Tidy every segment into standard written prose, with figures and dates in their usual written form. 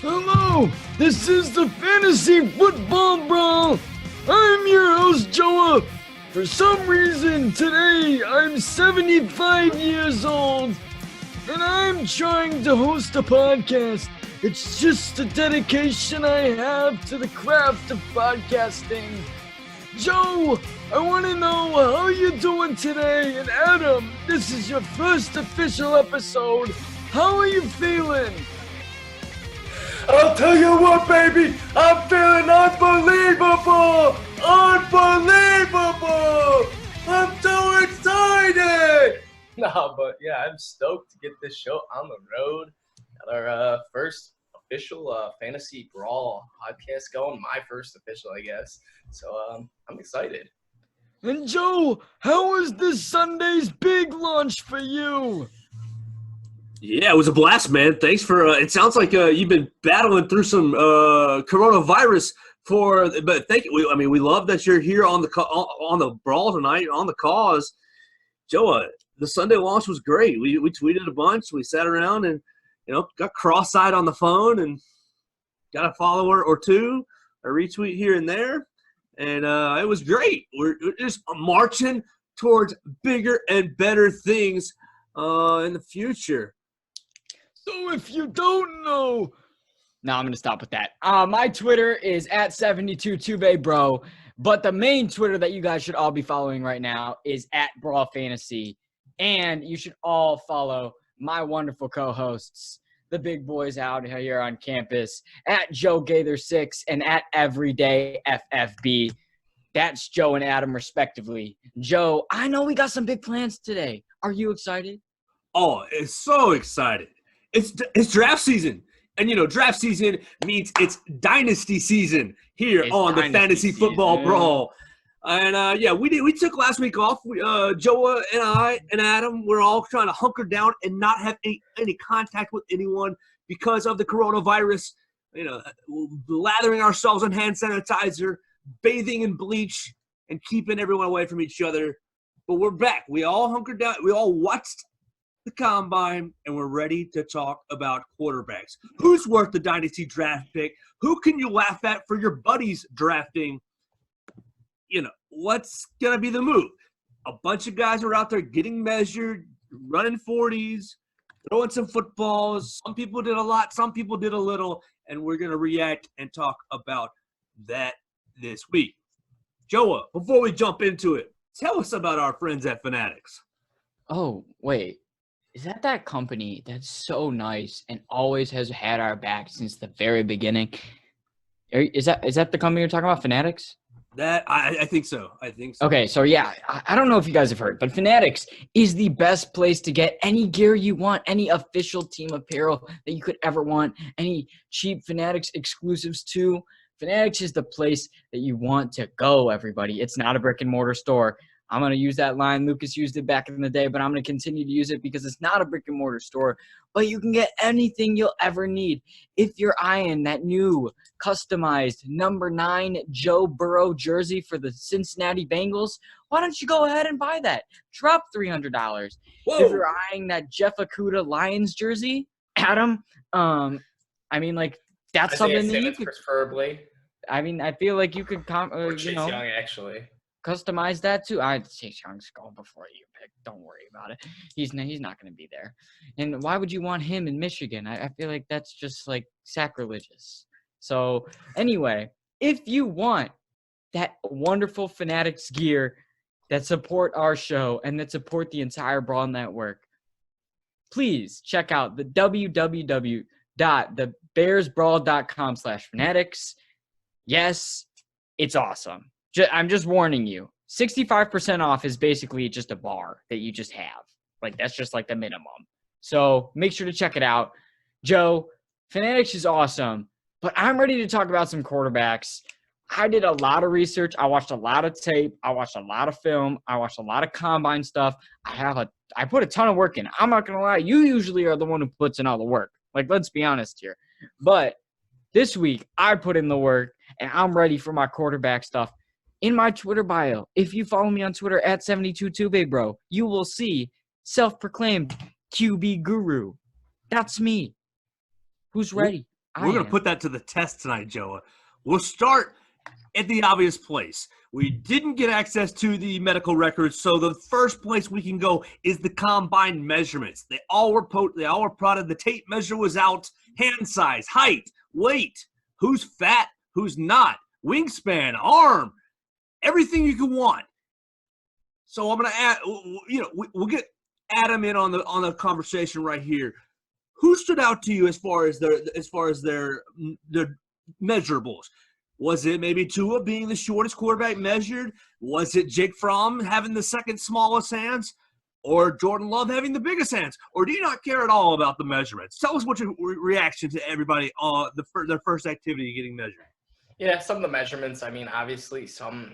Hello, this is the Fantasy Football Brawl. I'm your host, Joa. For some reason, today I'm 75 years old, and I'm trying to host a podcast. It's just a dedication I have to the craft of podcasting. Joe, I want to know how you're doing today, and Adam, this is your first official episode. How are you feeling? I'll tell you what, baby, I'm feeling unbelievable! Unbelievable! I'm so excited! Nah, but yeah, I'm stoked to get this show on the road. Got our first official Fantasy Brawl podcast going. My first official, I guess. So I'm excited. And Joe, how was this Sunday's big launch for you? Yeah, it was a blast, man. Thanks for it sounds like you've been battling through some coronavirus but thank you. We love that you're here on the Brawl tonight, on the cause. Joe, the Sunday launch was great. We tweeted a bunch. We sat around and, got cross-eyed on the phone and got a follower or two, a retweet here and there. And it was great. We're just marching towards bigger and better things in the future. So if you don't know... No, I'm going to stop with that. My Twitter is at 72tubebro, but the main Twitter that you guys should all be following right now is at Brawl Fantasy. And you should all follow my wonderful co-hosts, the big boys out here on campus, at Joe Gaither6 and at Everyday FFB. That's Joe and Adam, respectively. Joe, I know we got some big plans today. Are you excited? Oh, it's so excited. It's draft season. And, draft season means it's Dynasty season here on the Fantasy Football Brawl. And, we took last week off. Joa and I and Adam, we're all trying to hunker down and not have any contact with anyone because of the coronavirus. Lathering ourselves in hand sanitizer, bathing in bleach, and keeping everyone away from each other. But we're back. We all hunkered down. We all watched the combine, and we're ready to talk about quarterbacks. Who's worth the Dynasty draft pick? Who can you laugh at for your buddies drafting? What's going to be the move? A bunch of guys are out there getting measured, running 40s, throwing some footballs. Some people did a lot, some people did a little, and we're going to react and talk about that this week. Joa, before we jump into it, tell us about our friends at Fanatics. Oh, wait. Is that company that's so nice and always has had our back since the very beginning? Is that the company you're talking about, Fanatics? I think so. Okay, so yeah, I don't know if you guys have heard, but Fanatics is the best place to get any gear you want, any official team apparel that you could ever want, any cheap Fanatics exclusives too. Fanatics is the place that you want to go, everybody. It's not a brick and mortar store. I'm going to use that line. Lucas used it back in the day, but I'm going to continue to use it because it's not a brick and mortar store. But you can get anything you'll ever need. If you're eyeing that new customized number 9 Joe Burrow jersey for the Cincinnati Bengals, why don't you go ahead and buy that? Drop $300. If you're eyeing that Jeff Okudah Lions jersey, Adam, that's something that you could preferably. I feel like you could Young, actually. Customize that too. Chase Young's going before you pick. Don't worry about it. He's not going to be there. And why would you want him in Michigan? I feel like that's just like sacrilegious. So anyway, if you want that wonderful Fanatics gear that support our show and that support the entire Brawl Network, please check out the www.thebearsbrawl.com/fanatics. Yes, it's awesome. I'm just warning you. 65% off is basically just a bar that you just have. Like, that's just like the minimum. So make sure to check it out. Joe, Fanatics is awesome, but I'm ready to talk about some quarterbacks. I did a lot of research. I watched a lot of tape. I watched a lot of film. I watched a lot of combine stuff. I put a ton of work in. I'm not going to lie. You usually are the one who puts in all the work. Like, let's be honest here. But this week, I put in the work, and I'm ready for my quarterback stuff. In my Twitter bio, if you follow me on Twitter at 72tubebro, you will see self-proclaimed QB guru. That's me. Who's ready? We're going to put that to the test tonight, Joa. We'll start at the obvious place. We didn't get access to the medical records, so the first place we can go is the combine measurements. They all were prodded. The tape measure was out. Hand size, height, weight, who's fat, who's not, wingspan, arm, everything you could want. So I'm going to add, we'll get Adam in on the conversation right here. Who stood out to you as far as their measurables? Was it maybe Tua being the shortest quarterback measured? Was it Jake Fromm having the second smallest hands? Or Jordan Love having the biggest hands? Or do you not care at all about the measurements? Tell us what your reaction to everybody on their first activity getting measured. Yeah, some of the measurements, I mean, obviously some,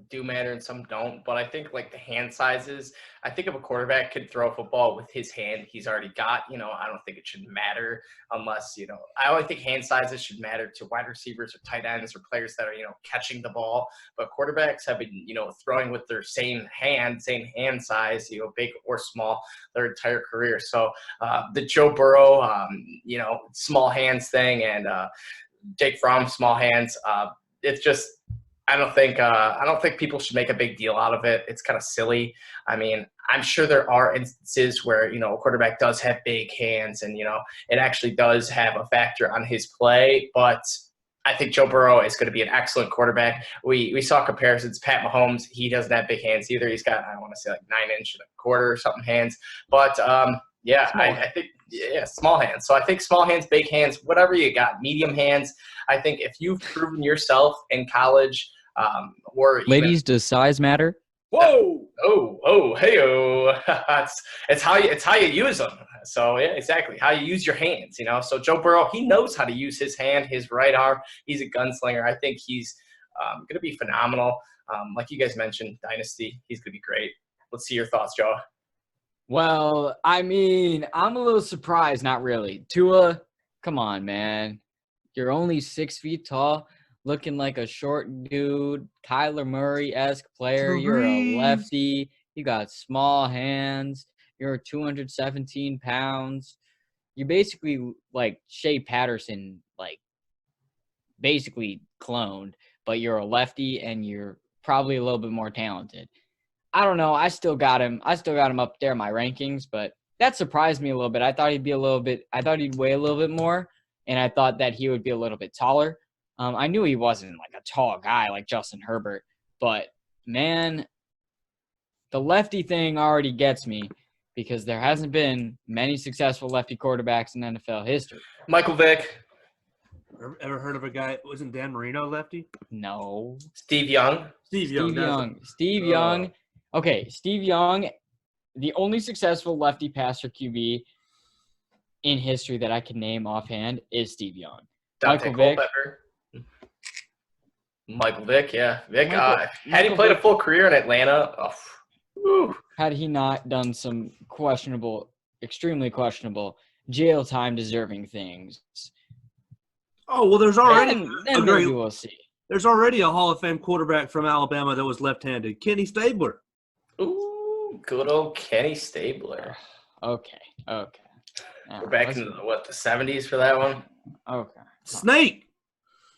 do matter and some don't. But I think, like, the hand sizes, I think if a quarterback could throw a football with his hand he's already got, I don't think it should matter unless, I only think hand sizes should matter to wide receivers or tight ends or players that are, catching the ball. But quarterbacks have been, throwing with their same hand size, big or small, their entire career. So the Joe Burrow, small hands thing and Jake Fromm, small hands. It's just, I don't think people should make a big deal out of it. It's kind of silly. I mean, I'm sure there are instances where, a quarterback does have big hands and, it actually does have a factor on his play. But I think Joe Burrow is going to be an excellent quarterback. We saw comparisons. Pat Mahomes, he doesn't have big hands either. He's got, I want to say, like 9-inch and a quarter or something hands. But, I think small hands. So I think small hands, big hands, whatever you got, medium hands. I think if you've proven yourself in college, ladies, does size matter? Whoa! Hey-oh! it's how you use them. So yeah, exactly how you use your hands. So Joe Burrow, he knows how to use his hand, his right arm. He's a gunslinger. I think he's going to be phenomenal. Like you guys mentioned, Dynasty, he's going to be great. Let's see your thoughts, Joe. Well, I mean, I'm a little surprised. Not really. Tua, come on, man. You're only 6 feet tall, looking like a short dude, Kyler Murray-esque player. You're a lefty. You got small hands. You're 217 pounds. You're basically like Shea Patterson, like basically cloned, but you're a lefty and you're probably a little bit more talented. I don't know. I still got him up there in my rankings, but that surprised me a little bit. I thought he'd weigh a little bit more, and I thought that he would be a little bit taller. I knew he wasn't like a tall guy like Justin Herbert, but man, the lefty thing already gets me because there hasn't been many successful lefty quarterbacks in NFL history. Michael Vick. Ever heard of a guy? Wasn't Dan Marino lefty? No. Steve Young. Steve Young. Okay, Steve Young, the only successful lefty passer QB in history that I can name offhand is Steve Young. Michael Vick, yeah. Vick, had he played a full career in Atlanta, had he not done some extremely questionable, jail time deserving things. Oh, well, there's already we'll see. There's already a Hall of Fame quarterback from Alabama that was left-handed, Kenny Stabler. Ooh, good old Kenny Stabler. Okay. We're back into the 70s for that one? Okay. Snake.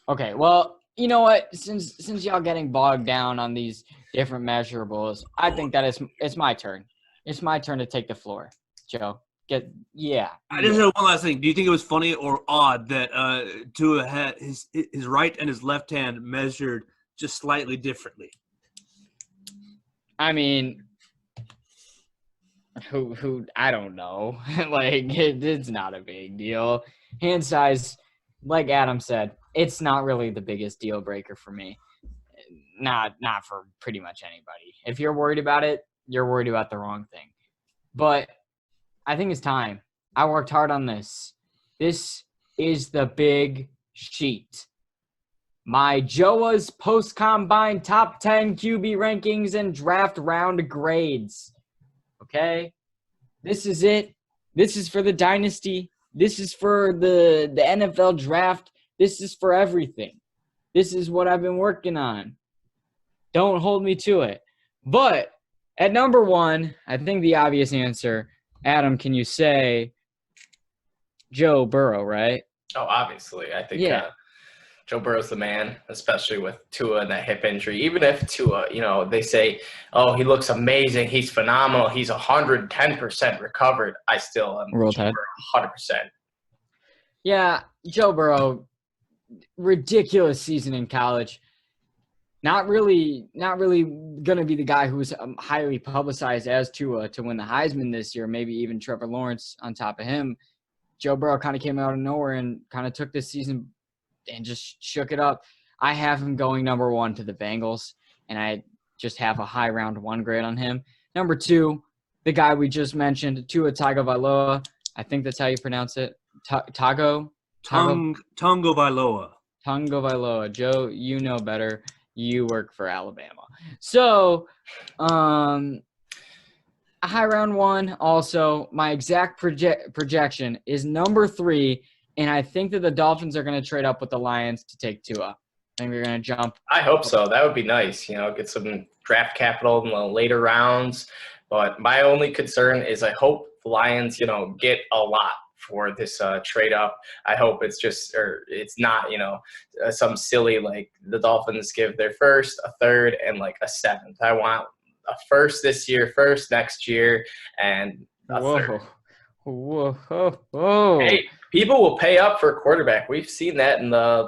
Okay, well, you know what? Since y'all getting bogged down on these different measurables, I think that it's my turn. It's my turn to take the floor, Joe. I just have one last thing. Do you think it was funny or odd that Tua had his right and his left hand measured just slightly differently? I mean, who I don't know. Like it's not a big deal. Hand size, like Adam said, it's not really the biggest deal breaker for me. Not for pretty much anybody. If you're worried about it, you're worried about the wrong thing. But I think it's time. I worked hard on this. This is the big sheet. My Joa's post-combine top 10 QB rankings and draft round grades. Okay? This is it. This is for the Dynasty. This is for the NFL draft. This is for everything. This is what I've been working on. Don't hold me to it. But at number one, I think the obvious answer, Adam, can you say Joe Burrow, right? Oh, obviously. I think Yeah. Joe Burrow's the man, especially with Tua and that hip injury. Even if Tua, they say, oh, he looks amazing, he's phenomenal, he's 110% recovered, I still am Roll Tide. 100%. Yeah, Joe Burrow, ridiculous season in college. Not really going to be the guy who's highly publicized as to win the Heisman this year, maybe even Trevor Lawrence on top of him. Joe Burrow kind of came out of nowhere and kind of took this season and just shook it up. I have him going number 1 to the Bengals, and I just have a high round 1 grade on him. Number 2, the guy we just mentioned, Tua Tagovailoa. I think that's how you pronounce it. Tagovailoa. Joe, you know better. You work for Alabama. So, a high round 1. Also, my exact projection is number 3, and I think that the Dolphins are going to trade up with the Lions to take Tua. I think they're going to jump. I hope so. That would be nice. Get some draft capital in the later rounds. But my only concern is I hope the Lions, get a lot for this trade up. I hope it's not, some silly, like the Dolphins give their first, a third, and like a 7th. I want a first this year, first next year, and a third. Whoa. Hey, people will pay up for a quarterback. We've seen that in the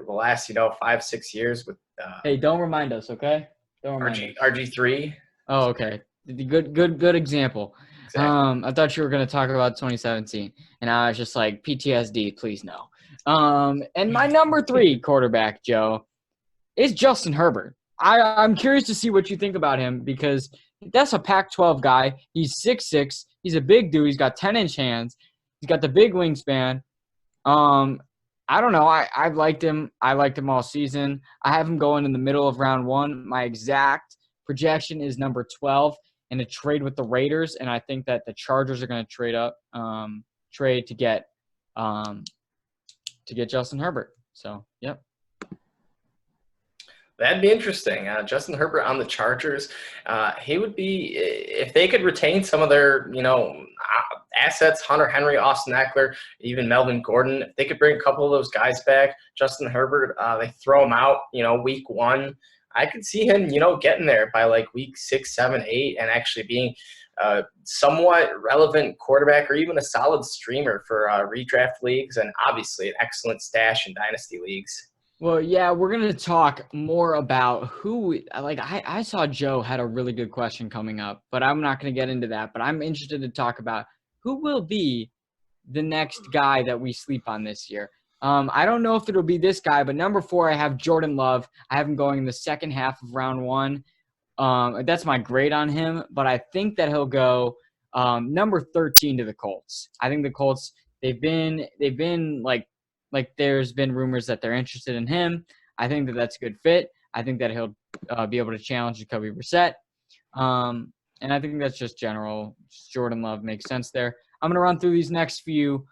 last 5-6 years with hey, don't remind us, okay? Don't remind us. RG3. Oh, okay. Good example. Exactly. I thought you were going to talk about 2017, and I was just like, PTSD, please no. And my number 3 quarterback, Joe, is Justin Herbert. I'm curious to see what you think about him because that's a Pac-12 guy. He's 6'6". He's a big dude. He's got 10-inch hands. He's got the big wingspan. I don't know. I've liked him. I liked him all season. I have him going in the middle of round 1. My exact projection is number 12 in a trade with the Raiders, and I think that the Chargers are going to trade to get Justin Herbert. So, yep. That'd be interesting. Justin Herbert on the Chargers. He would be, if they could retain some of their, assets, Hunter Henry, Austin Eckler, even Melvin Gordon. If they could bring a couple of those guys back, Justin Herbert, they throw him out, week 1. I could see him, getting there by like week 6, 7, 8, and actually being a somewhat relevant quarterback or even a solid streamer for redraft leagues and obviously an excellent stash in dynasty leagues. Well, yeah, we're going to talk more about who – I saw Joe had a really good question coming up, but I'm not going to get into that. But I'm interested to talk about who will be the next guy that we sleep on this year. I don't know if it'll be this guy, but number 4, I have Jordan Love. I have him going in the second half of round 1. That's my grade on him, but I think that he'll go number 13 to the Colts. I think the Colts, they've been like there's been rumors that they're interested in him. I think that that's a good fit. I think that he'll be able to challenge Jacoby Brissett. And I think that's just general. Jordan Love makes sense there. I'm going to run through these next few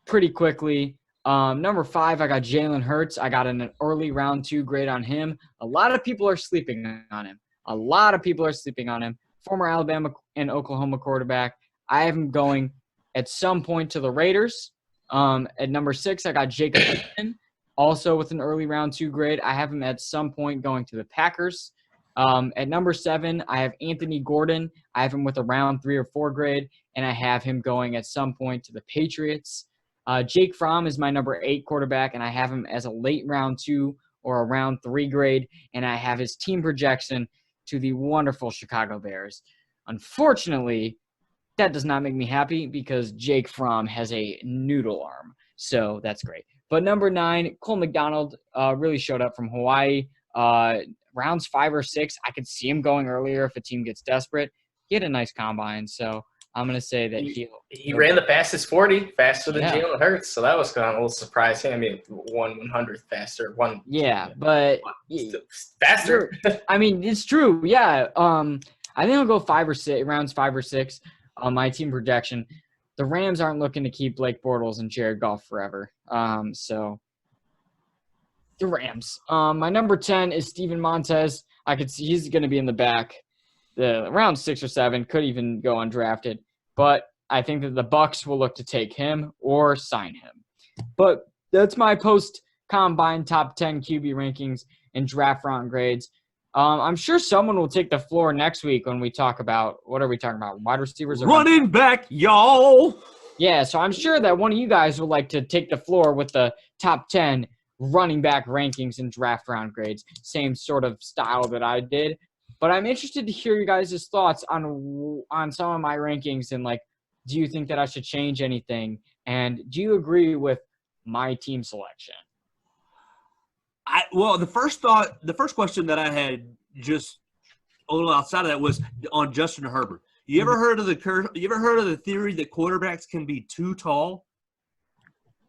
pretty quickly. Number 5, I got Jalen Hurts. I got an early round 2 grade on him. A lot of people are sleeping on him. Former Alabama and Oklahoma quarterback. I have him going at some point to the Raiders. At number 6, I got Jacob Eason, also with an early round 2 grade. I have him at some point going to the Packers. At number 7, I have Anthony Gordon. I have him with a round 3 or 4 grade, and I have him going at some point to the Patriots. Jake Fromm is my number 8 quarterback, and I have him as a late round 2 or a round 3 grade, and I have his team projection to the wonderful Chicago Bears. Unfortunately, that does not make me happy because Jake Fromm has a noodle arm, so that's great. But number 9, Cole McDonald really showed up from Hawaii. Rounds 5 or 6, I could see him going earlier if a team gets desperate. He had a nice combine, so I'm going to say that he ran the fastest 40, faster than Jalen Hurts, so that was kind of a little surprising. I mean, 1/100th faster. But faster. I mean, it's true. Yeah. I think I'll go 5 or 6, rounds 5 or 6 on my team projection. The Rams aren't looking to keep Blake Bortles and Jared Goff forever. So the Rams. My number 10 is Steven Montez. I could see he's going to be in the back. The round 6 or 7 could even go undrafted, but I think that the Bucs will look to take him or sign him. But that's my post-combine top 10 QB rankings and draft round grades. I'm sure someone will take the floor next week when we talk about – what are we talking about? Wide receivers? Or running back, y'all. Yeah, so I'm sure that one of you guys would like to take the floor with the top 10 running back rankings and draft round grades. Same sort of style that I did. But I'm interested to hear you guys' thoughts on some of my rankings and, like, do you think that I should change anything? And do you agree with my team selection? The first question that I had just a little outside of that was on Justin Herbert. You ever heard of the theory that quarterbacks can be too tall?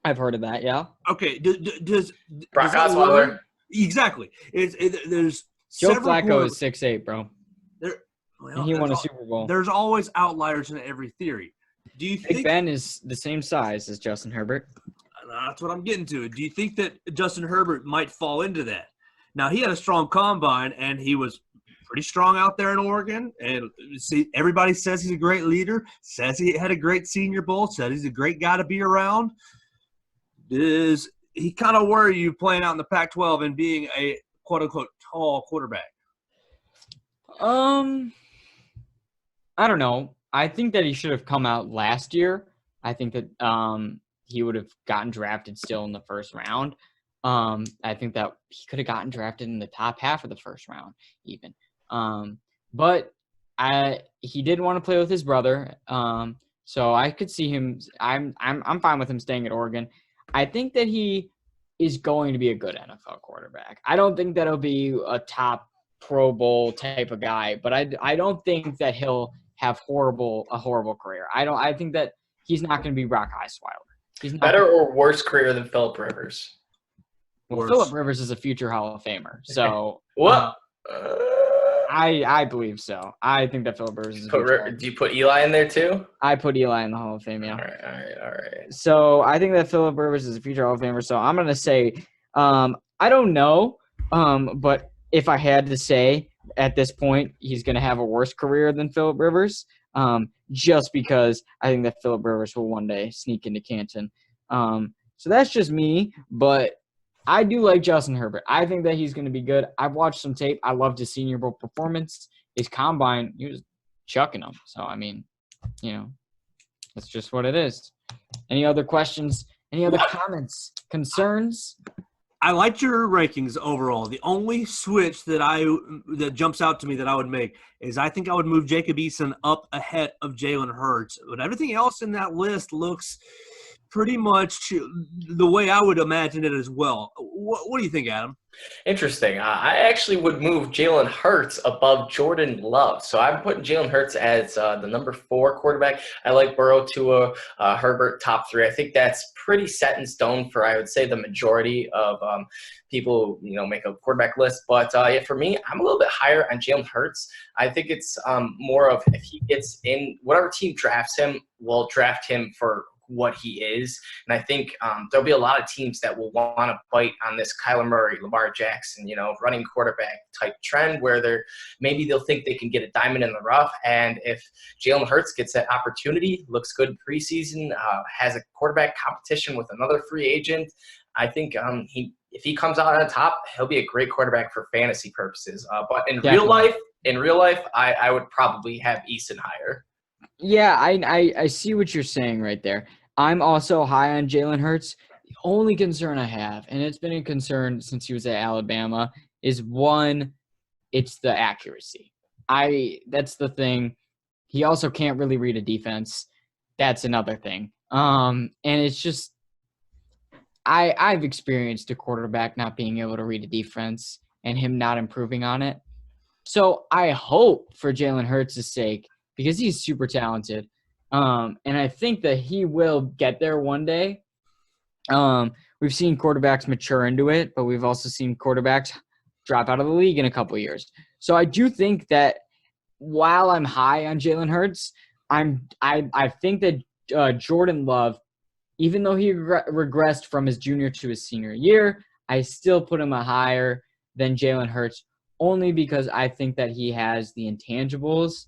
I've heard of that, yeah. Okay, does Brock Osweiler? Exactly. There's Joe Flacco is 6'8", bro. And he won a Super Bowl. There's always outliers in every theory. Do you think Big Ben is the same size as Justin Herbert? That's what I'm getting to. Do you think that Justin Herbert might fall into that? Now, he had a strong combine, and he was pretty strong out there in Oregon. And see, everybody says he's a great leader, says he had a great Senior Bowl, says he's a great guy to be around. Does he kind of worry you playing out in the Pac-12 and being a quote-unquote tall quarterback? I don't know. I think that he should have come out last year. I think that he would have gotten drafted still in the first round. I think that he could have gotten drafted in the top half of the first round even. But he did want to play with his brother. So I could see him. I'm fine with him staying at Oregon. I think that he is going to be a good NFL quarterback. I don't think that he'll be a top Pro Bowl type of guy, but I don't think that he'll have a horrible career. I think that he's not going to be Brock Osweiler. He's not better or worse career than Phillip Rivers. Well, Phillip Rivers is a future Hall of Famer. So what? I believe so. I think that Phillip Rivers is a future. Do you put Eli in there too? I put Eli in the Hall of Fame, yeah. All right. So I think that Phillip Rivers is a future Hall of Famer. So I'm going to say I don't know, but if I had to say at this point, he's going to have a worse career than Phillip Rivers, just because I think that Phillip Rivers will one day sneak into Canton. So that's just me, but I do like Justin Herbert. I think that he's going to be good. I've watched some tape. I loved his Senior Bowl performance. His combine, he was chucking them. So, I mean, that's just what it is. Any other questions? Any other comments? Concerns? I liked your rankings overall. The only switch that jumps out to me that I would make is I think I would move Jacob Eason up ahead of Jalen Hurts. But everything else in that list looks pretty much the way I would imagine it as well. What do you think, Adam? Interesting. I actually would move Jalen Hurts above Jordan Love. So I'm putting Jalen Hurts as the number 4 quarterback. I like Burrow, Tua, Herbert, top 3. I think that's pretty set in stone for, I would say, the majority of people who, make a quarterback list. But for me, I'm a little bit higher on Jalen Hurts. I think it's more of if he gets in, whatever team drafts him, will draft him for what he is. And I think there'll be a lot of teams that will want to bite on this Kyler Murray, Lamar Jackson, running quarterback type trend where they'll think they can get a diamond in the rough. And if Jalen Hurts gets that opportunity, looks good in preseason, has a quarterback competition with another free agent, I think if he comes out on top, he'll be a great quarterback for fantasy purposes. But in real life, I would probably have Eason higher. Yeah, I see what you're saying right there. I'm also high on Jalen Hurts. The only concern I have, and it's been a concern since he was at Alabama, is one, it's the accuracy. That's the thing. He also can't really read a defense. That's another thing. And it's just I've experienced a quarterback not being able to read a defense and him not improving on it. So I hope for Jalen Hurts' sake, because he's super talented. And I think that he will get there one day. We've seen quarterbacks mature into it, but we've also seen quarterbacks drop out of the league in a couple of years. So I do think that while I'm high on Jalen Hurts, I think that Jordan Love, even though he regressed from his junior to his senior year, I still put him higher than Jalen Hurts, only because I think that he has the intangibles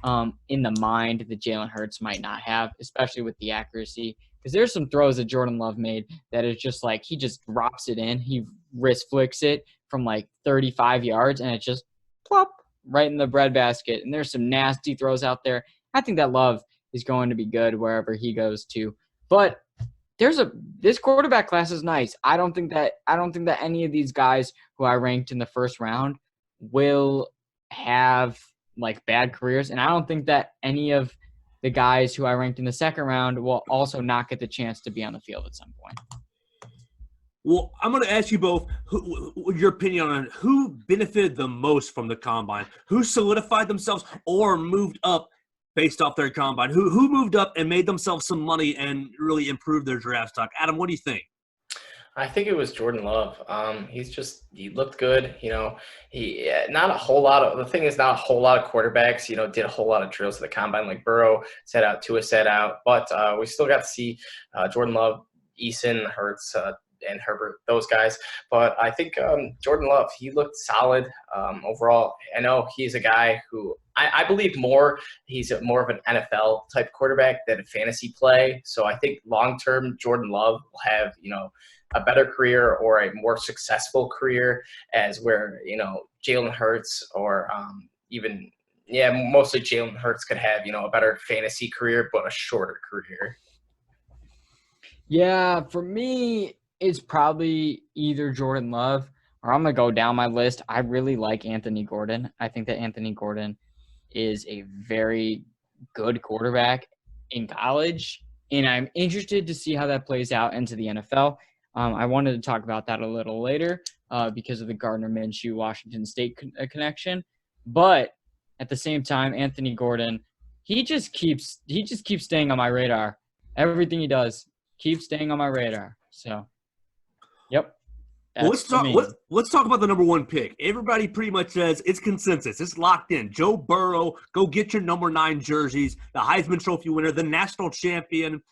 in the mind that Jalen Hurts might not have, especially with the accuracy. Because there's some throws that Jordan Love made that is just like he just drops it in. He wrist flicks it from like 35 yards, and it just plop right in the breadbasket. And there's some nasty throws out there. I think that Love is going to be good wherever he goes to. But this quarterback class is nice. I don't think that any of these guys who I ranked in the first round will have like bad careers, and I don't think that any of the guys who I ranked in the second round will also not get the chance to be on the field at some point. Well, I'm going to ask you both your opinion on who benefited the most from the combine, who solidified themselves or moved up based off their combine, who moved up and made themselves some money and really improved their draft stock. Adam, what do you think? I think it was Jordan Love. He looked good. Not a whole lot of – the thing is not a whole lot of quarterbacks, did a whole lot of drills at the combine. Like Burrow set out, Tua set out. But we still got to see Jordan Love, Eason, Hurts, and Herbert, those guys. But I think Jordan Love, he looked solid overall. I know he's a guy who I believe he's more of an NFL type quarterback than a fantasy play. So I think long-term Jordan Love will have, a better career or a more successful career as where, Jalen Hurts or mostly Jalen Hurts could have, a better fantasy career, but a shorter career. Yeah, for me, it's probably either Jordan Love or I'm going to go down my list. I really like Anthony Gordon. I think that Anthony Gordon is a very good quarterback in college, and I'm interested to see how that plays out into the NFL. I wanted to talk about that a little later because of the Gardner Minshew Washington State connection. But at the same time, Anthony Gordon, he just keeps staying on my radar. Everything he does keeps staying on my radar. So, yep. Well, let's talk about the number one pick. Everybody pretty much says it's consensus. It's locked in. Joe Burrow, go get your number 9 jerseys. The Heisman Trophy winner, the national champion.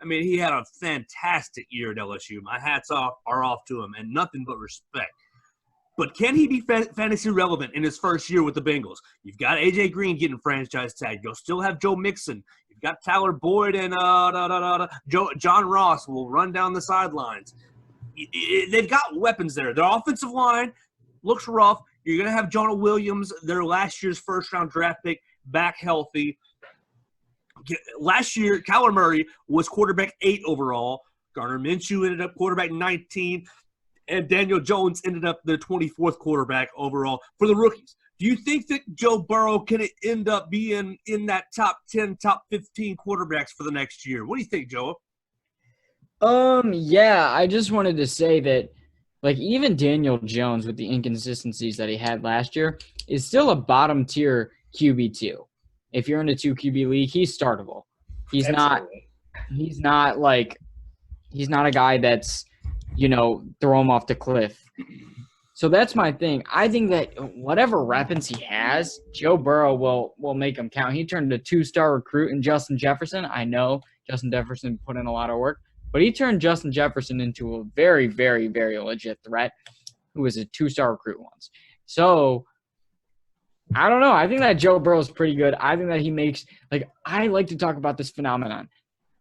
I mean, he had a fantastic year at LSU. My hats are off to him, and nothing but respect. But can he be fantasy relevant in his first year with the Bengals? You've got A.J. Green getting franchise tag. You'll still have Joe Mixon. You've got Tyler Boyd and John Ross will run down the sidelines. They've got weapons there. Their offensive line looks rough. You're going to have Jonah Williams, their last year's first-round draft pick, back healthy. Last year, Kyler Murray was quarterback 8 overall. Gardner Minshew ended up quarterback 19. And Daniel Jones ended up the 24th quarterback overall for the rookies. Do you think that Joe Burrow can end up being in that top 10, top 15 quarterbacks for the next year? What do you think, Joe? Yeah, I just wanted to say that, like, even Daniel Jones with the inconsistencies that he had last year is still a bottom tier QB2. If you're in a 2 QB league, he's startable. He's Absolutely. not a guy that's, throw him off the cliff. So that's my thing. I think that whatever weapons he has, Joe Burrow will make him count. He turned a 2-star recruit in Justin Jefferson. I know Justin Jefferson put in a lot of work, but he turned Justin Jefferson into a very, very, very legit threat who was a 2-star recruit once. So I don't know. I think that Joe Burrow is pretty good. I think that he makes – I like to talk about this phenomenon.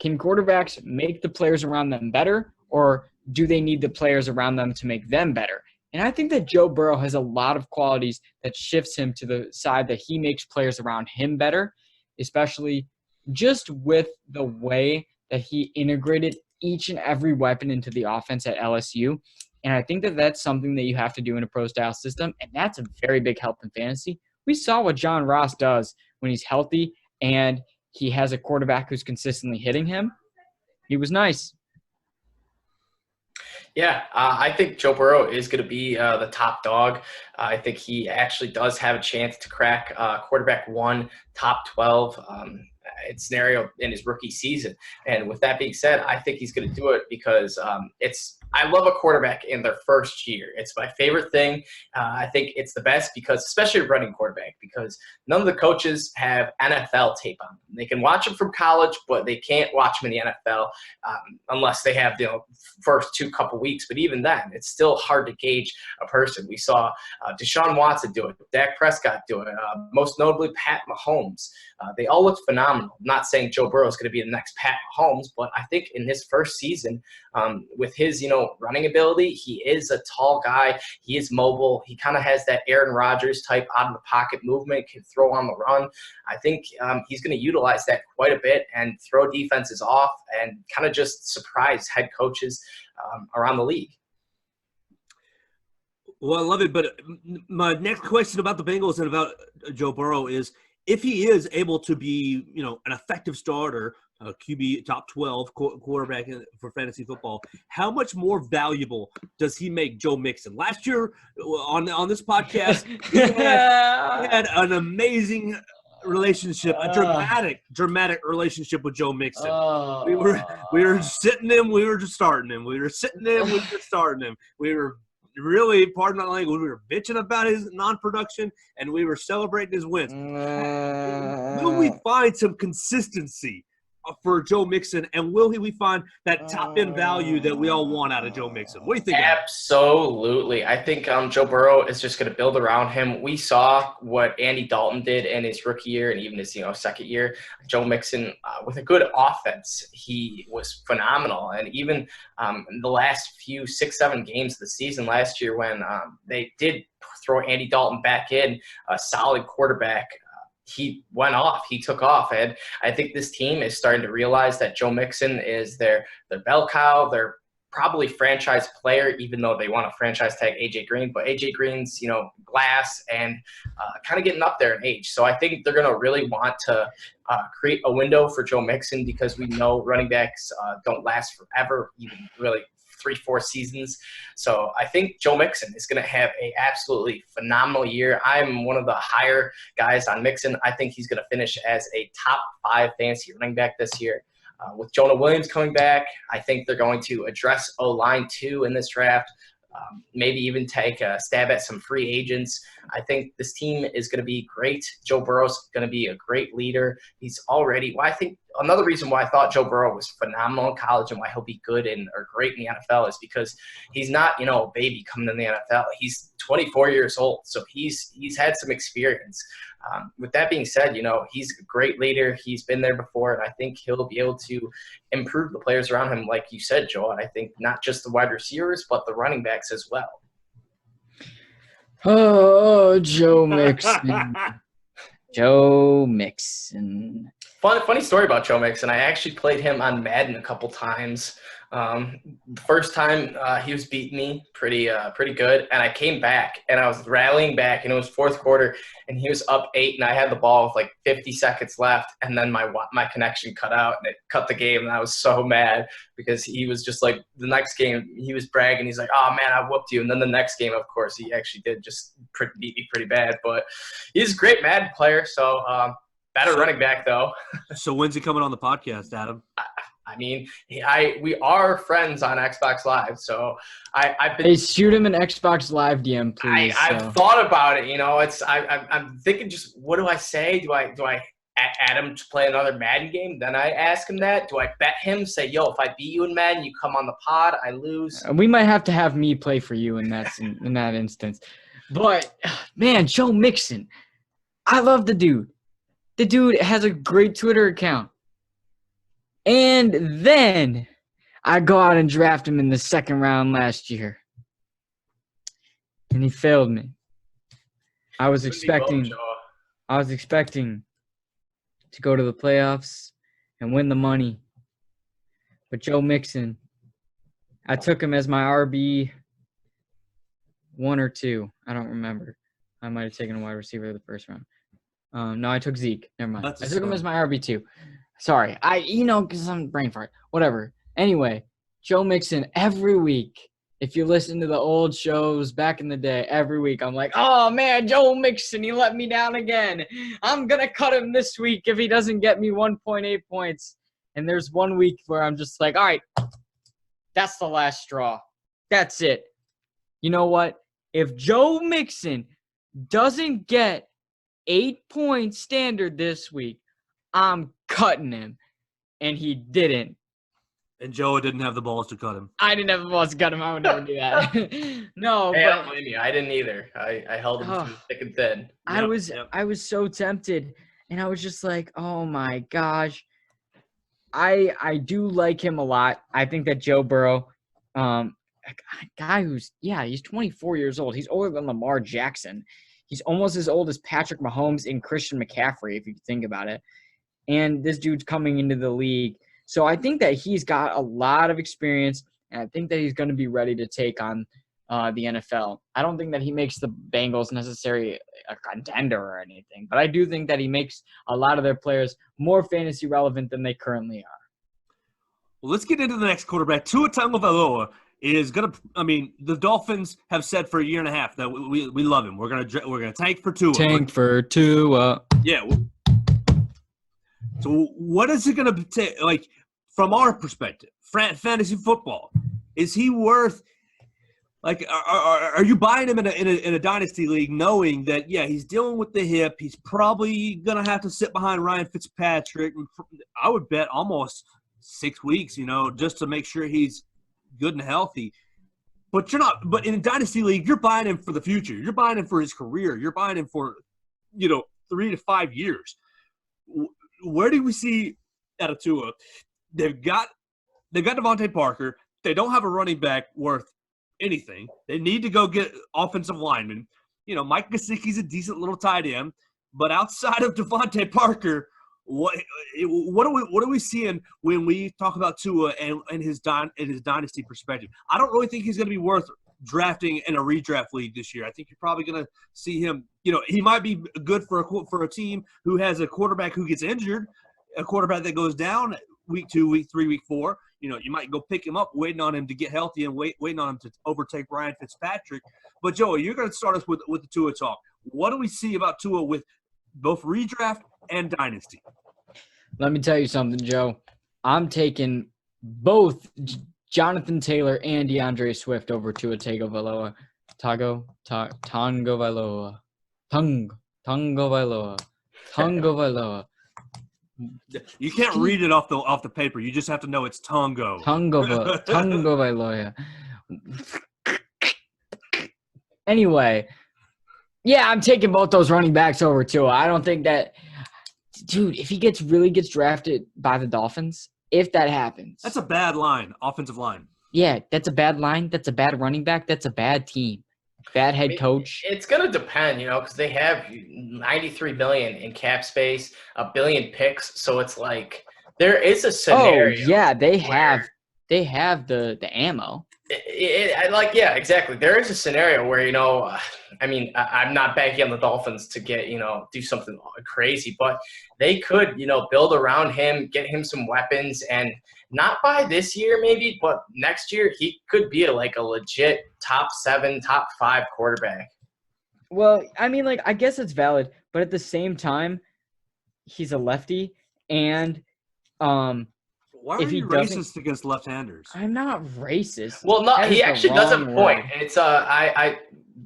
Can quarterbacks make the players around them better, or do they need the players around them to make them better? And I think that Joe Burrow has a lot of qualities that shifts him to the side that he makes players around him better, especially just with the way that he integrated each and every weapon into the offense at LSU. And I think that that's something that you have to do in a pro-style system, and that's a very big help in fantasy. We saw what John Ross does when he's healthy and he has a quarterback who's consistently hitting him. He was nice. Yeah, I think Joe Burrow is going to be the top dog. I think he actually does have a chance to crack quarterback 1, top 12. scenario in his rookie season. And with that being said, I think he's going to do it because I love a quarterback in their first year. It's my favorite thing. I think it's the best because, especially a running quarterback, because none of the coaches have NFL tape on them. They can watch them from college, but they can't watch them in the NFL unless they have the first couple weeks. But even then, it's still hard to gauge a person. We saw Deshaun Watson do it, Dak Prescott do it, most notably Pat Mahomes. They all looked phenomenal. I'm not saying Joe Burrow is going to be the next Pat Mahomes, but I think in his first season, with his running ability, he is a tall guy. He is mobile. He kind of has that Aaron Rodgers type out of the pocket movement, can throw on the run. I think he's going to utilize that quite a bit and throw defenses off and kind of just surprise head coaches around the league. Well, I love it. But my next question about the Bengals and about Joe Burrow is, if he is able to be, an effective starter, QB top 12 quarterback for fantasy football, how much more valuable does he make Joe Mixon? Last year on this podcast, we had an amazing relationship, a dramatic relationship with Joe Mixon. We were sitting him, we were just starting him. We were sitting him, we were just starting him. We were really, pardon my language, we were bitching about his non-production, and we were celebrating his wins. Will we find some consistency for Joe Mixon, and will we find that top-end value that we all want out of Joe Mixon? What do you think? Absolutely. I think Joe Burrow is just going to build around him. We saw what Andy Dalton did in his rookie year and even his second year. Joe Mixon, with a good offense, he was phenomenal. And even in the last few 6-7 games of the season last year, when they did throw Andy Dalton back in, a solid quarterback, he went off. He took off. And I think this team is starting to realize that Joe Mixon is their bell cow. They're probably franchise player, even though they want to franchise tag A.J. Green. But A.J. Green's, glass and kind of getting up there in age. So I think they're going to really want to create a window for Joe Mixon, because we know running backs don't last forever, even really 3-4 seasons. So I think Joe Mixon is going to have a absolutely phenomenal year. I'm one of the higher guys on Mixon. I think he's going to finish as a top 5 fantasy running back this year. With Jonah Williams coming back, I think they're going to address O-line too in this draft. Maybe even take a stab at some free agents. I think this team is going to be great. Joe Burrow's going to be a great leader. He's already – I think another reason why I thought Joe Burrow was phenomenal in college and why he'll be good or great in the NFL is because he's not, a baby coming in the NFL. He's 24 years old, so he's had some experience. With that being said, he's a great leader. He's been there before, and I think he'll be able to improve the players around him, like you said, Joel. I think not just the wide receivers, but the running backs as well. Oh, Joe Mixon. Joe Mixon. Funny story about Joe Mixon. I actually played him on Madden a couple times. The first time he was beating me pretty good, and I came back and I was rallying back, and it was fourth quarter, and he was up 8, and I had the ball with like 50 seconds left, and then my connection cut out, and it cut the game, and I was so mad because he was just like, the next game he was bragging, he's like, "Oh man, I whooped you," and then the next game, of course, he actually did just beat me pretty bad, but he's a great Madden player, so better running back though. So when's he coming on the podcast, Adam? I mean, we are friends on Xbox Live, so I've been. Hey, shoot him an Xbox Live DM, please. I've thought about it. I'm thinking, just what do I say? Do I add him to play another Madden game? Then I ask him that. Do I bet him? Say, yo, if I beat you in Madden, you come on the pod. I lose. We might have me play for you in that instance. But man, Joe Mixon, I love the dude. The dude has a great Twitter account. And then I go out and draft him in the second round last year. And he failed me. I was expecting to go to the playoffs and win the money. But Joe Mixon, I took him as my RB 1 or 2. I don't remember. I might have taken a wide receiver the first round. No, I took Zeke. Never mind. I took him as my RB2. Sorry. Because I'm brain fart. Whatever. Anyway, Joe Mixon every week if you listen to the old shows back in the day, every week I'm like, oh man, Joe Mixon, he let me down again. I'm gonna cut him this week if he doesn't get me 1.8 points. And there's one week where I'm just like, all right, that's the last straw. That's it. You know what? If Joe Mixon doesn't get 8 points standard this week, I'm cutting him. And he didn't. And Joe didn't have the balls to cut him. I didn't have the balls to cut him. I would never do that. No, Hey, I but don't blame you. I didn't either. I held him through thick and thin. I was so tempted, and I was just like, oh my gosh. I do like him a lot. I think that Joe Burrow, a guy he's 24 years old. He's older than Lamar Jackson. He's almost as old as Patrick Mahomes and Christian McCaffrey, if you think about it. And this dude's coming into the league. So I think that he's got a lot of experience, and I think that he's going to be ready to take on the NFL. I don't think that he makes the Bengals necessarily a contender or anything, but I do think that he makes a lot of their players more fantasy relevant than they currently are. Well, let's get into the next quarterback. Tua Tagovailoa is going to – I mean, the Dolphins have said for a year and a half that we love him. We're gonna tank for Tua. Tank for Tua. Yeah. So what is it going to take, like, from our perspective, fantasy football? Is he worth, like, are you buying him in a dynasty league knowing that, yeah, he's dealing with the hip, he's probably going to have to sit behind Ryan Fitzpatrick, I would bet almost 6 weeks, just to make sure he's good and healthy. But you're not – but in a dynasty league, you're buying him for the future. You're buying him for his career. You're buying him for, 3 to 5 years. Where do we see out of Tua? They've got Devontae Parker. They don't have a running back worth anything. They need to go get offensive linemen. Mike Gesicki's a decent little tight end, but outside of Devontae Parker, what are we seeing when we talk about Tua and his dynasty perspective? I don't really think he's going to be worth drafting in a redraft league this year. I think you're probably going to see him. He might be good for a team who has a quarterback who gets injured, a quarterback that goes down week 2, week 3, week 4. You might go pick him up, waiting on him to get healthy and waiting on him to overtake Ryan Fitzpatrick. But Joey, you're going to start us with the Tua talk. What do we see about Tua with both redraft and dynasty? Let me tell you something, Joe. I'm taking both Jonathan Taylor and DeAndre Swift over Tua Tagovailoa. Tagovailoa. You can't read it off the paper. You just have to know it's Tongo. Tagovailoa. Anyway, yeah, I'm taking both those running backs over Tua. I don't think that, dude, if he really gets drafted by the Dolphins, if that happens. That's a bad line, offensive line. Yeah, that's a bad line. That's a bad running back. That's a bad team. Bad head coach. It's going to depend, because they have $93 billion in cap space, $1 billion picks. So it's like there is a scenario. Oh, yeah, they have the ammo. Yeah, exactly. There is a scenario where, I'm not banking on the Dolphins to get, do something crazy, but they could, build around him, get him some weapons, and not by this year maybe, but next year he could be a legit top 7, top 5 quarterback. Well, I guess it's valid, but at the same time, he's a lefty, and why are you racist against left-handers? I'm not racist. Well, no, he actually does have a point. It's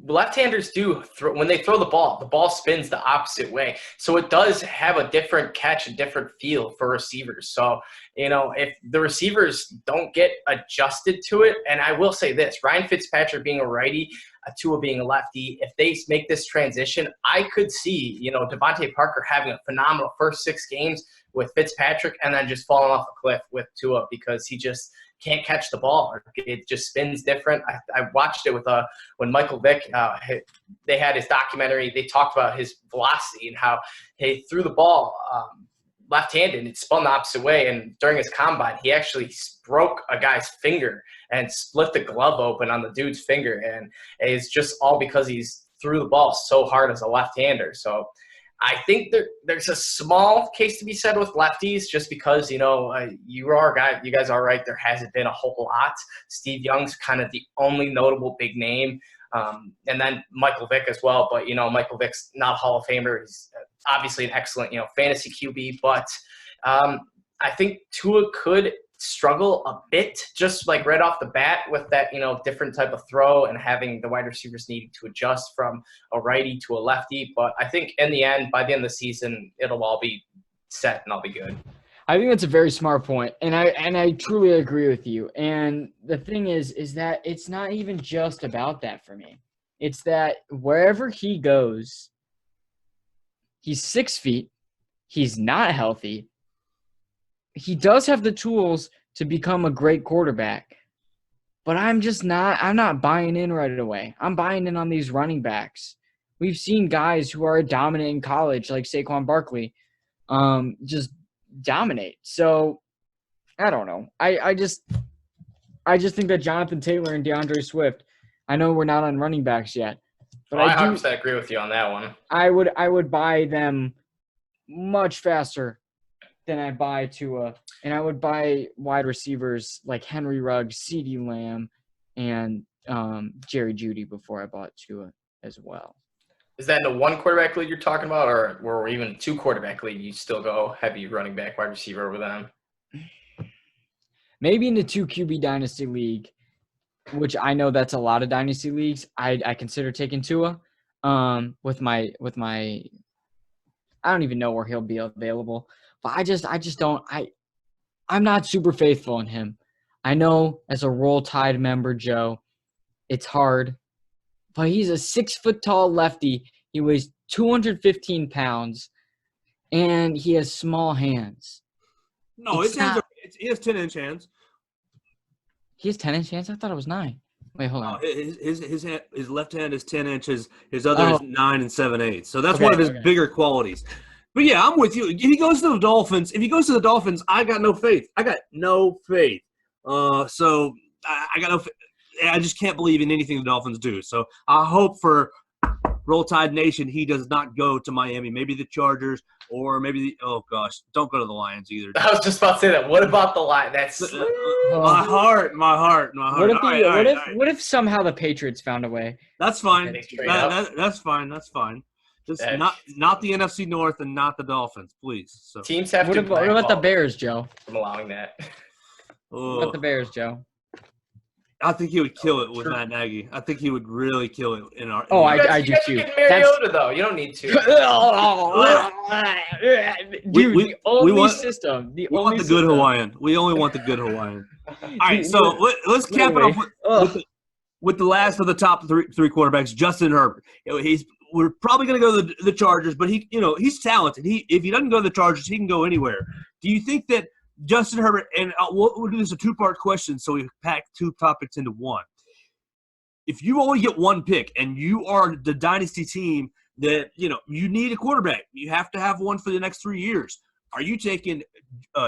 left-handers do when they throw the ball spins the opposite way, so it does have a different catch, a different feel for receivers. So if the receivers don't get adjusted to it, and I will say this: Ryan Fitzpatrick being a righty, Tua being a lefty, if they make this transition, I could see Devontae Parker having a phenomenal first 6 games with Fitzpatrick and then just falling off a cliff with Tua because he just can't catch the ball. It just spins different. I watched it with when Michael Vick, they had his documentary. They talked about his velocity and how he threw the ball left-handed and it spun the opposite way. And during his combine, he actually broke a guy's finger and split the glove open on the dude's finger. And it's just all because he's threw the ball so hard as a left-hander. So I think there's a small case to be said with lefties, just because you guys are right. There hasn't been a whole lot. Steve Young's kind of the only notable big name, and then Michael Vick as well. But Michael Vick's not a Hall of Famer. He's obviously an excellent fantasy QB, but I think Tua could struggle a bit, just like right off the bat with that, different type of throw and having the wide receivers needing to adjust from a righty to a lefty. But I think in the end, by the end of the season, it'll all be set and I'll be good. I think that's a very smart point, and I truly agree with you. And the thing is that it's not even just about that for me. It's that wherever he goes, he's 6 feet, he's not healthy. He does have the tools to become a great quarterback, but I'm not buying in right away. I'm buying in on these running backs. We've seen guys who are dominant in college, like Saquon Barkley, just dominate. So I don't know. I just think that Jonathan Taylor and DeAndre Swift, I know we're not on running backs yet, but I 100% agree with you on that one. I would buy them much faster than I buy Tua, and I would buy wide receivers like Henry Ruggs, CeeDee Lamb, and Jerry Jeudy before I bought Tua as well. Is that in a one quarterback league you're talking about, or even 2 quarterback league, you still go heavy running back, wide receiver over them? Maybe in the 2 QB Dynasty league, which I know that's a lot of Dynasty leagues. I consider taking Tua with my I don't even know where he'll be available. But I just don't – I'm not super faithful in him. I know as a Roll Tide member, Joe, it's hard. But he's a 6-foot-tall lefty. He weighs 215 pounds, and he has small hands. No, he has 10-inch hands. He has 10-inch hands? I thought it was 9. Wait, hold on. His left hand is 10 inches. His other is 9 7/8. So that's one of his bigger qualities. But yeah, I'm with you. If he goes to the Dolphins, I got no faith. So I got no faith. I just can't believe in anything the Dolphins do. So I hope for Roll Tide Nation he does not go to Miami. Maybe the Chargers or maybe don't go to the Lions either. I was just about to say that. What about the Lions? That's my heart. What if somehow the Patriots found a way? That's fine. That's fine. Just not the NFC North and not the Dolphins, please. So teams have to. What about the Bears, Joe? From allowing that. What about the Bears, Joe? I think he would kill it with Matt Nagy. I think he would really kill it in our. I do too. Mariota, though, you don't need to. Dude, we want the good Hawaiian. We only want the good Hawaiian. All right, so let's cap it off with the last of the top three quarterbacks, Justin Herbert. We're probably going to go to the Chargers, but he's talented. If he doesn't go to the Chargers, he can go anywhere. Do you think that Justin Herbert, and we'll do this a 2-part question, so we pack 2 topics into one. If you only get 1 pick and you are the dynasty team that, you need a quarterback, you have to have one for the next 3 years. Are you taking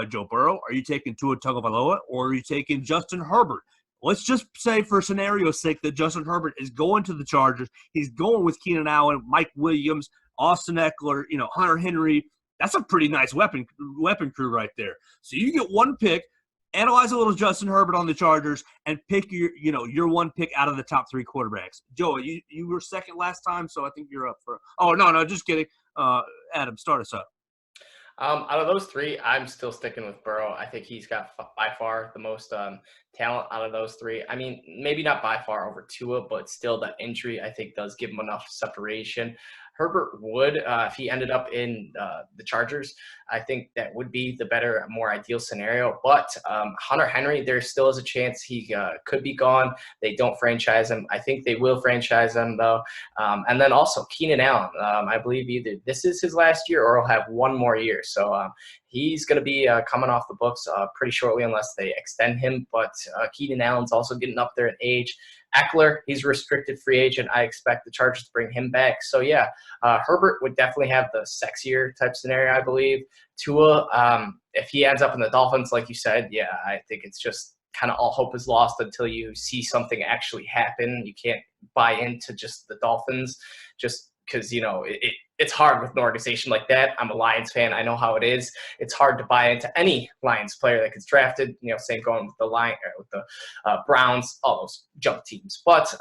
Joe Burrow? Are you taking Tua Tagovailoa? Or are you taking Justin Herbert? Let's just say, for scenario's sake, that Justin Herbert is going to the Chargers. He's going with Keenan Allen, Mike Williams, Austin Eckler, Hunter Henry. That's a pretty nice weapon crew right there. So you get 1 pick, analyze a little Justin Herbert on the Chargers, and pick your 1 pick out of the top 3 quarterbacks. Joe, you were second last time, so I think you're up for. Oh no, just kidding. Adam, start us up. Out of those 3, I'm still sticking with Burrow. I think he's got by far the most talent out of those 3. I mean, maybe not by far over Tua, but still that injury I think does give him enough separation. Herbert would, if he ended up in the Chargers, I think that would be the better, more ideal scenario. But Hunter Henry, there still is a chance he could be gone. They don't franchise him. I think they will franchise him, though. And then also Keenan Allen. I believe either this is his last year or he'll have 1 more year. So he's going to be coming off the books pretty shortly unless they extend him. But Keenan Allen's also getting up there in age. Eckler, he's a restricted free agent. I expect the Chargers to bring him back. So, yeah, Herbert would definitely have the sexier type scenario, I believe. Tua, if he ends up in the Dolphins, like you said, yeah, I think it's just kind of all hope is lost until you see something actually happen. You can't buy into just the Dolphins just because, it it's hard with an organization like that. I'm a Lions fan. I know how it is. It's hard to buy into any Lions player that gets drafted. Same going with the Browns, all those jump teams. But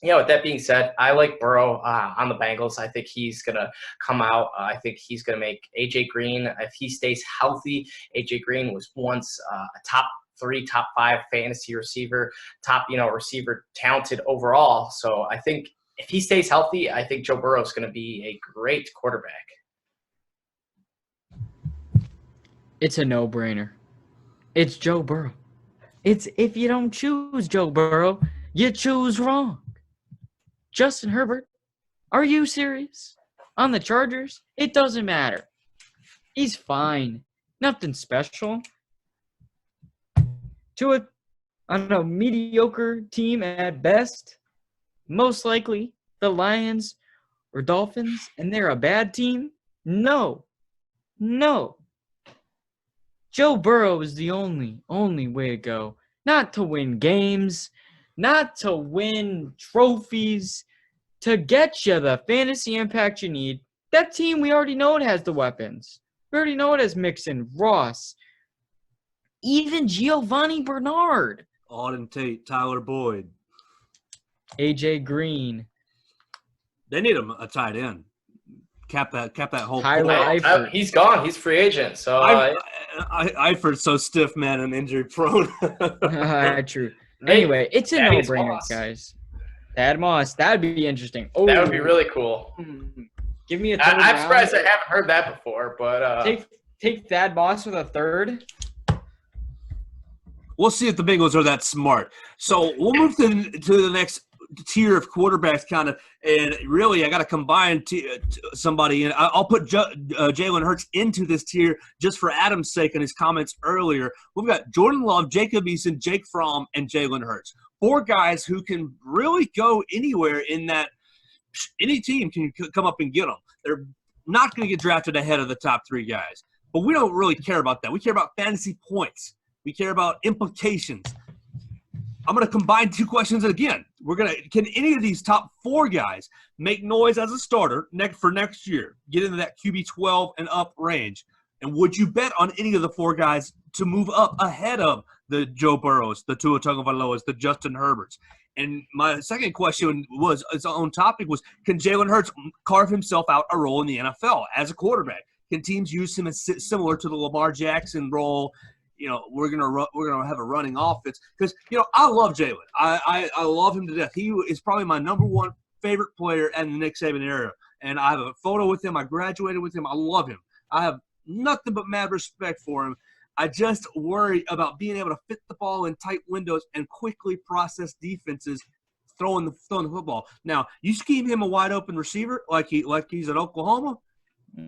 with that being said, I like Burrow on the Bengals. I think he's going to come out. I think he's going to make A.J. Green, if he stays healthy. A.J. Green was once a top 3, top 5 fantasy receiver, top, receiver talented overall. So I think if he stays healthy, I think Joe Burrow is going to be a great quarterback. It's a no-brainer. It's Joe Burrow. It's if you don't choose Joe Burrow, you choose wrong. Justin Herbert, are you serious? On the Chargers, it doesn't matter. He's fine. Nothing special. To a mediocre team at best, most likely the Lions or Dolphins, and they're a bad team? No. Joe Burrow is the only way to go. Not to win games, not to win trophies, to get you the fantasy impact you need. That team, we already know it has the weapons. We already know it has Mixon, Ross, even Giovanni Bernard. Auden Tate, Tyler Boyd. A.J. Green. They need a tight end. Cap that whole. Tyler Eifert. He's gone. He's free agent. So Eifert's so stiff, man, and injury prone. True. Anyway, it's a no-brainer, guys. Thad Moss. That'd be interesting. Oh, that would be really cool. Give me a third. I'm surprised I haven't heard that before, but take Thad Moss with a third. We'll see if the Bengals are that smart. So we'll move to the next tier of quarterbacks, kind of, and really I got to combine somebody in. I'll put Jalen Hurts into this tier just for Adam's sake and his comments earlier. We've got Jordan Love, Jacob Eason, Jake Fromm, and Jalen Hurts. 4 guys who can really go anywhere in that. Any team can come up and get them. They're not going to get drafted ahead of the top 3 guys, but we don't really care about that. We care about fantasy points. We care about implications. I'm going to combine 2 questions again. Can any of these top 4 guys make noise as a starter for next year? Get into that QB 12 and up range. And would you bet on any of the 4 guys to move up ahead of the Joe Burrows, the Tua Tagovailoas, the Justin Herberts? And my second question was, its own topic was, can Jalen Hurts carve himself out a role in the NFL as a quarterback? Can teams use him as similar to the Lamar Jackson role? We're gonna have a running offense because I love Jalen. I love him to death. He is probably my number 1 favorite player in the Nick Saban era, and I have a photo with him. I graduated with him. I love him. I have nothing but mad respect for him. I just worry about being able to fit the ball in tight windows and quickly process defenses throwing the football. Now, you scheme him a wide open receiver like he's at Oklahoma,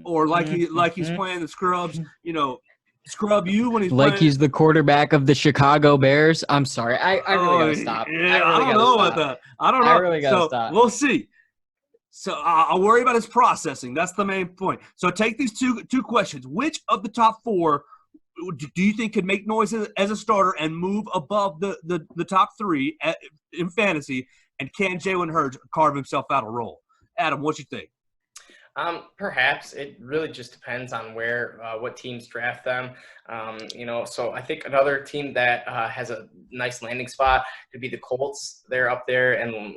or like he's playing the scrubs. Scrub you when he's like playing. He's the quarterback of the Chicago Bears. I'm sorry. I really gotta stop. Yeah, I don't know about that. I don't know. I really gotta stop. We'll see. So I'll worry about his processing. That's the main point. So take these two questions. Which of the top 4 do you think could make noise as a starter and move above the top 3 in fantasy? And can Jalen Hurts carve himself out a role? Adam, what you think? Perhaps. It really just depends on what teams draft them. So I think another team that has a nice landing spot could be the Colts. They're up there, and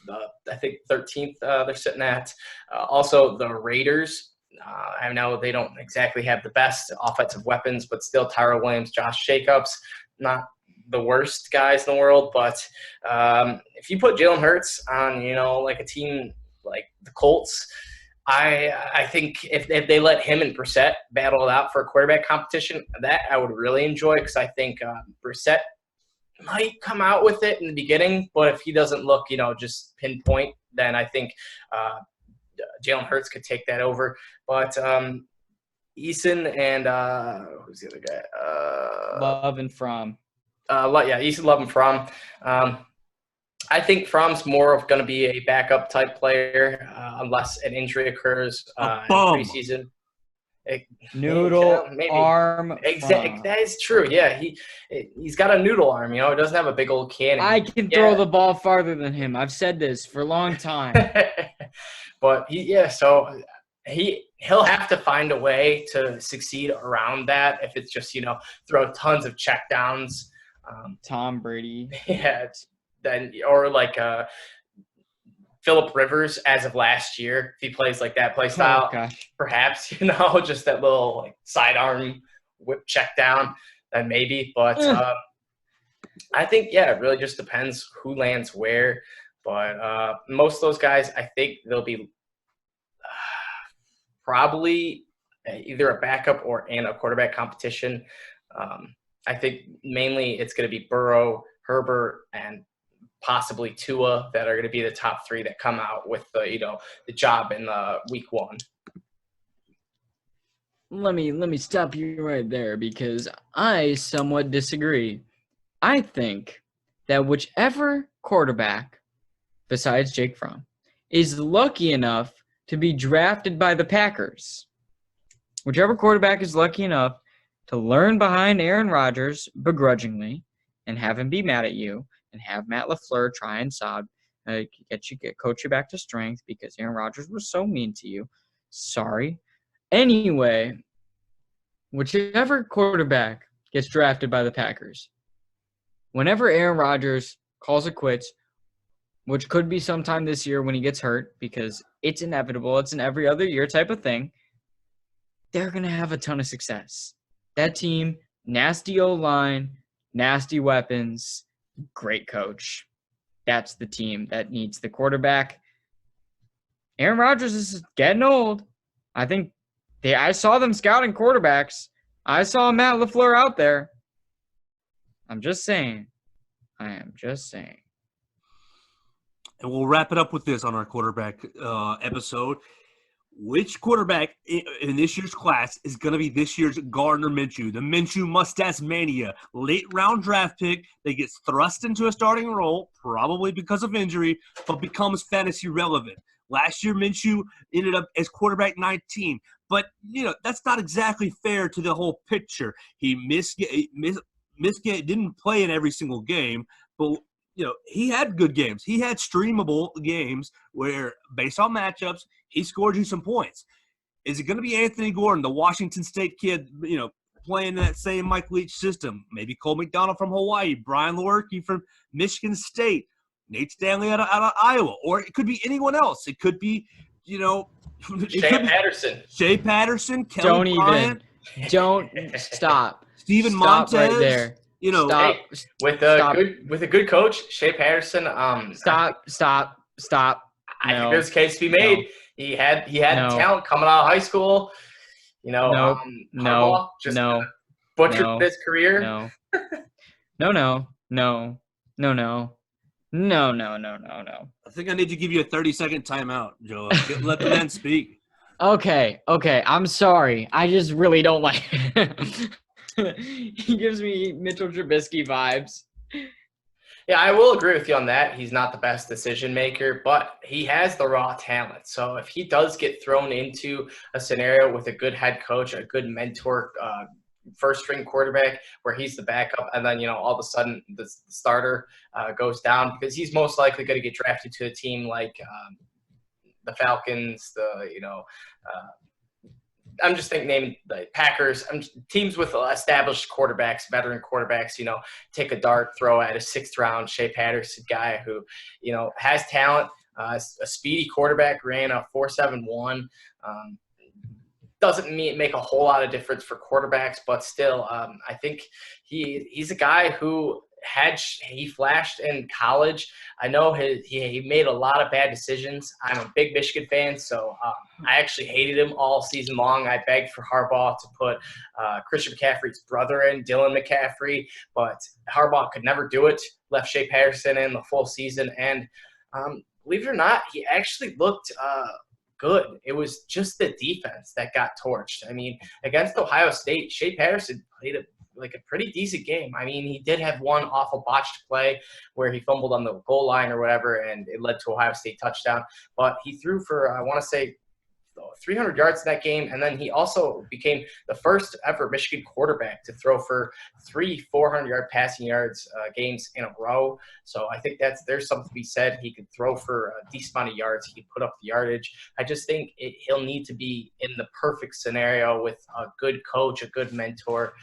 I think 13th they're sitting at. Also the Raiders. I know they don't exactly have the best offensive weapons, but still Tyrell Williams, Josh Jacobs, not the worst guys in the world. But if you put Jalen Hurts on, like a team like the Colts, I think if they let him and Brissett battle it out for a quarterback competition, that I would really enjoy, because I think Brissett might come out with it in the beginning, but if he doesn't look, just pinpoint, then I think Jalen Hurts could take that over. But Eason and who's the other guy? Love and Fromm. Eason, Love, and Fromm. I think Fromm's more of going to be a backup type player unless an injury occurs in preseason. Noodle arm. Exactly. That is true. Yeah, he's got a noodle arm. He doesn't have a big old cannon. I can throw the ball farther than him. I've said this for a long time. But he'll have to find a way to succeed around that. If it's just, throw tons of checkdowns. Tom Brady. Yeah. Then, or like Phillip Rivers as of last year, if he plays like that play style, perhaps, just that little like sidearm whip check down, then maybe. But I think, it really just depends who lands where. But most of those guys, I think they'll be probably either a backup or in a quarterback competition. I think mainly it's going to be Burrow, Herbert, and possibly Tua that are going to be the top three that come out with the job in week 1. Let me stop you right there because I somewhat disagree. I think that whichever quarterback besides Jake Fromm is lucky enough to be drafted by the Packers, whichever quarterback is lucky enough to learn behind Aaron Rodgers begrudgingly and have him be mad at you and have Matt LaFleur try and coach you back to strength because Aaron Rodgers was so mean to you. Sorry. Anyway, whichever quarterback gets drafted by the Packers, whenever Aaron Rodgers calls it quits, which could be sometime this year when he gets hurt because it's inevitable, it's an every other year type of thing, they're going to have a ton of success. That team, nasty O-line, nasty weapons, great coach. That's the team that needs the quarterback. Aaron Rodgers is getting old. I think I saw them scouting quarterbacks. I saw Matt LaFleur out there. I'm just saying. I am just saying. And we'll wrap it up with this on our quarterback episode. Which quarterback in this year's class is going to be this year's Gardner Minshew? The Minshew mustache mania. Late round draft pick that gets thrust into a starting role, probably because of injury, but becomes fantasy relevant. Last year, Minshew ended up as quarterback 19. But, that's not exactly fair to the whole picture. He didn't play in every single game, but he had good games. He had streamable games where, based on matchups, he scored you some points. Is it going to be Anthony Gordon, the Washington State kid, playing in that same Mike Leach system? Maybe Cole McDonald from Hawaii, Brian Lewerke from Michigan State, Nate Stanley out of Iowa, or it could be anyone else. It could be, Patterson. Shea Patterson, Kelly Bryant. Don't stop. Steven Stop Montez. right there. Stop. With a good coach, Shea Patterson. Stop. I think there's a case to be made. No. He had talent coming out of high school. No. Butchered his career. No. I think I need to give you a 30-second timeout, Joe. Let the man speak. Okay. I'm sorry. I just really don't like it. He gives me Mitchell Trubisky vibes. Yeah, I will agree with you on that. He's not the best decision maker, but he has the raw talent. So if he does get thrown into a scenario with a good head coach, a good mentor, first-string quarterback where he's the backup, and then, all of a sudden the starter goes down, because he's most likely going to get drafted to a team like the Falcons, I'm just naming the Packers. Teams with established quarterbacks, veteran quarterbacks, take a dart, throw at a 6th round Shea Patterson guy who, has talent, a speedy quarterback, ran a 4.71. Doesn't make a whole lot of difference for quarterbacks, but still, I think he's a guy who he flashed in college. I know he made a lot of bad decisions. I'm a big Michigan fan, so I actually hated him all season long. I begged for Harbaugh to put Christian McCaffrey's brother in, Dylan McCaffrey, but Harbaugh could never do it. Left Shea Patterson in the full season, and believe it or not, he actually looked good. It was just the defense that got torched. I mean, against Ohio State, Shea Patterson played a pretty decent game. I mean, he did have one awful botched play where he fumbled on the goal line or whatever, and it led to Ohio State touchdown. But he threw for, I want to say, 300 yards in that game, and then he also became the first ever Michigan quarterback to throw for 3 400-yard passing yards games in a row. So I think there's something to be said. He could throw for a decent amount of yards. He could put up the yardage. I just think he'll need to be in the perfect scenario with a good coach, a good mentor,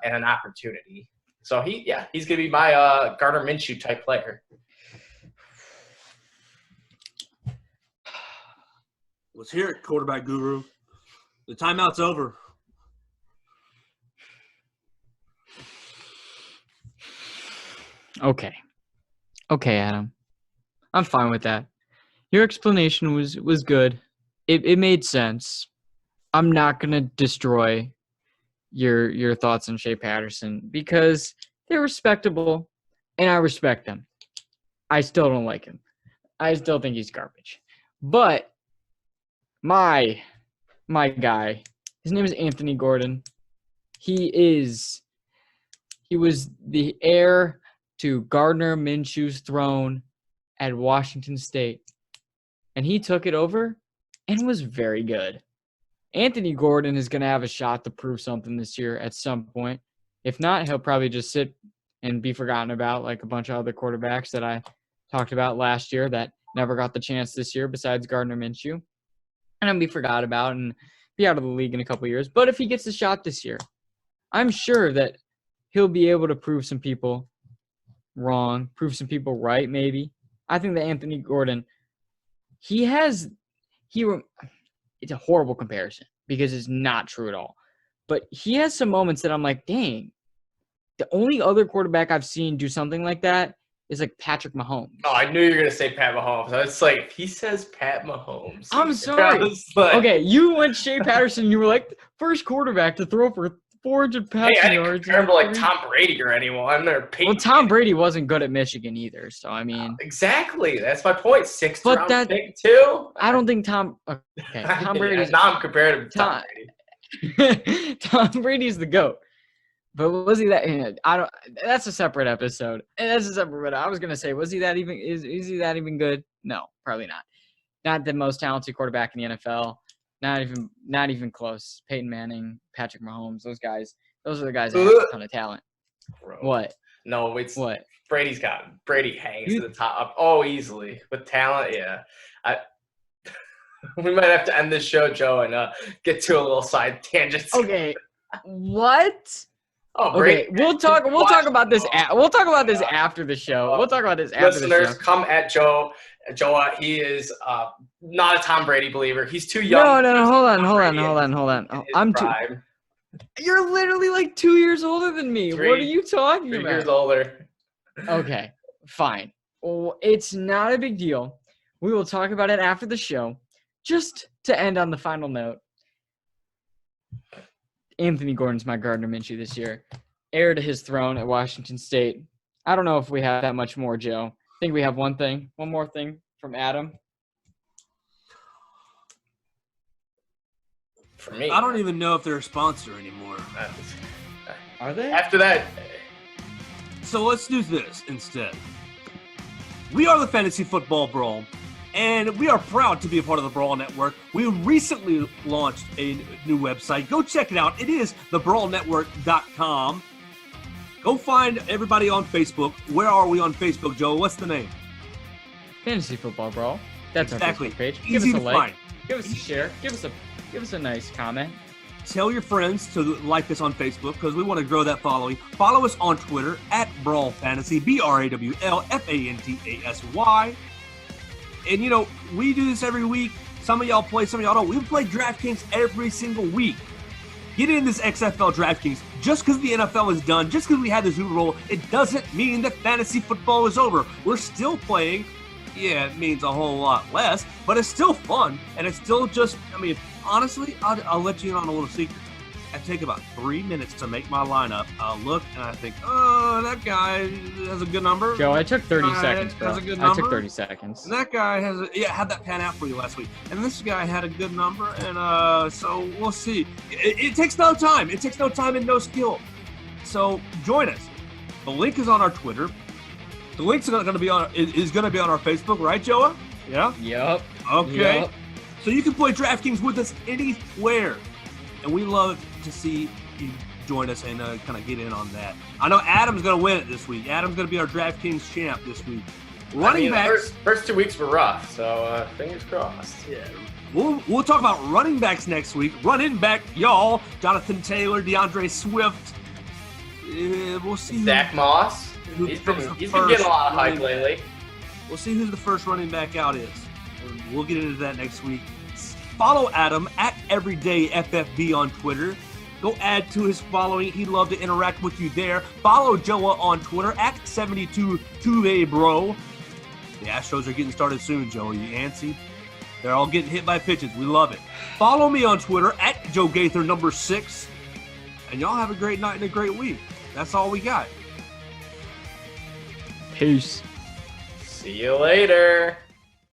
and an opportunity. So he's going to be my Gardner Minshew type player. Let's hear it, quarterback guru. The timeout's over. Okay, Adam. I'm fine with that. Your explanation was good. It made sense. I'm not gonna destroy your thoughts on Shea Patterson because they're respectable and I respect them. I still don't like him. I still think he's garbage. But my guy, his name is Anthony Gordon. He was the heir to Gardner Minshew's throne at Washington State. And he took it over and was very good. Anthony Gordon is going to have a shot to prove something this year at some point. If not, he'll probably just sit and be forgotten about like a bunch of other quarterbacks that I talked about last year that never got the chance this year besides Gardner Minshew. And he'll be forgot about and be out of the league in a couple of years. But if he gets a shot this year, I'm sure that he'll be able to prove some people wrong, prove some people right maybe. I think that Anthony Gordon, it's a horrible comparison because it's not true at all. But he has some moments that I'm like, dang, the only other quarterback I've seen do something like that is like Patrick Mahomes. Oh, I knew you were going to say Pat Mahomes. I was like, he says Pat Mahomes. I'm sorry. Like, okay, you went Shea Patterson. You were like, first quarterback to throw for 400 passing I didn't yards. compare him to like Tom Brady or anyone. Well, Tom Brady wasn't good at Michigan either, so I mean. Exactly. That's my point. Sixth But round that- pick too. I don't think Tom. Okay, Tom Brady's. Now I'm comparing him to Tom Brady. Tom Brady's the GOAT. But was he that? I don't. That's a separate episode. That's a separate. I was gonna say, was he that even? Is he that even good? No, probably not. Not the most talented quarterback in the NFL. Not even close. Peyton Manning, Patrick Mahomes, those guys. Those are the guys that have a ton of talent. Bro. What? No, it's What? Brady hangs to the top. Oh, easily with talent. Yeah, we might have to end this show, Joe, and get to a little side tangent. Okay. What? Oh, Okay, Brady. we'll talk about this. We'll talk about this after the show. We'll talk about this after the Listeners, show. come at Joe. Joe, he is not a Tom Brady believer. He's too young. No. Hold on. in his I'm prime. You're literally like 2 years older than me. What are you talking 3 about? years older. Okay, fine. Well, it's not a big deal. We will talk about it after the show. Just to end on the final note, Anthony Gordon's my Gardner Minshew this year. Heir to his throne at Washington State. I don't know if we have that much more, Joe. I think we have one more thing from Adam. For me. I don't even know if they're a sponsor anymore. Are they? After that, So let's do this instead. We are the Fantasy Football Brawl, and we are proud to be a part of the Brawl Network. We recently launched a new website. Go check it out. It is thebrawlnetwork.com. Go find everybody on Facebook. Where are we on Facebook, Joe? What's the name? Fantasy Football Brawl. That's Exactly. our Facebook page. Easy Give us to a like. find. Give us a share. Give us a nice comment. Tell your friends to like us on Facebook because we want to grow that following. Follow us on Twitter at Brawl Fantasy, BrawlFantasy. And, you know, we do this every week. Some of y'all play, some of y'all don't. We play DraftKings every single week. Get in this XFL DraftKings. Just because the NFL is done, just because we had the Super Bowl, it doesn't mean that fantasy football is over. We're still playing. Yeah, it means a whole lot less, but it's still fun. And it's still just, I mean, honestly, I'll let you in on a little secret. I take about 3 minutes to make my lineup. I'll look and I think, oh, that guy has a good number. Joe, I took 30 Guy seconds, bro. has a good I took number. 30 seconds. And that guy had that pan out for you last week. And this guy had a good number, and so we'll see. It takes no time. It takes no time and no skill. So join us. The link is on our Twitter. The link's going to be on our Facebook, right, Joa? Yeah. Yep. Okay. Yep. So you can play DraftKings with us anywhere. And we love to see you join us and kind of get in on that. I know Adam's going to win it this week. Adam's going to be our DraftKings champ this week. Running backs. First 2 weeks were rough, so fingers crossed. Yeah. We'll talk about running backs next week. Running back, y'all. Jonathan Taylor, DeAndre Swift. We'll see. Zach Moss. He's been getting a lot of hype lately. We'll see who the first running back out is. We'll get into that next week. Follow Adam at EverydayFFB on Twitter. Go add to his following. He'd love to interact with you there. Follow Joa on Twitter at 72bro. The Astros are getting started soon, Joe. You antsy? They're all getting hit by pitches. We love it. Follow me on Twitter at JoeGaither6. And y'all have a great night and a great week. That's all we got. Peace. See you later.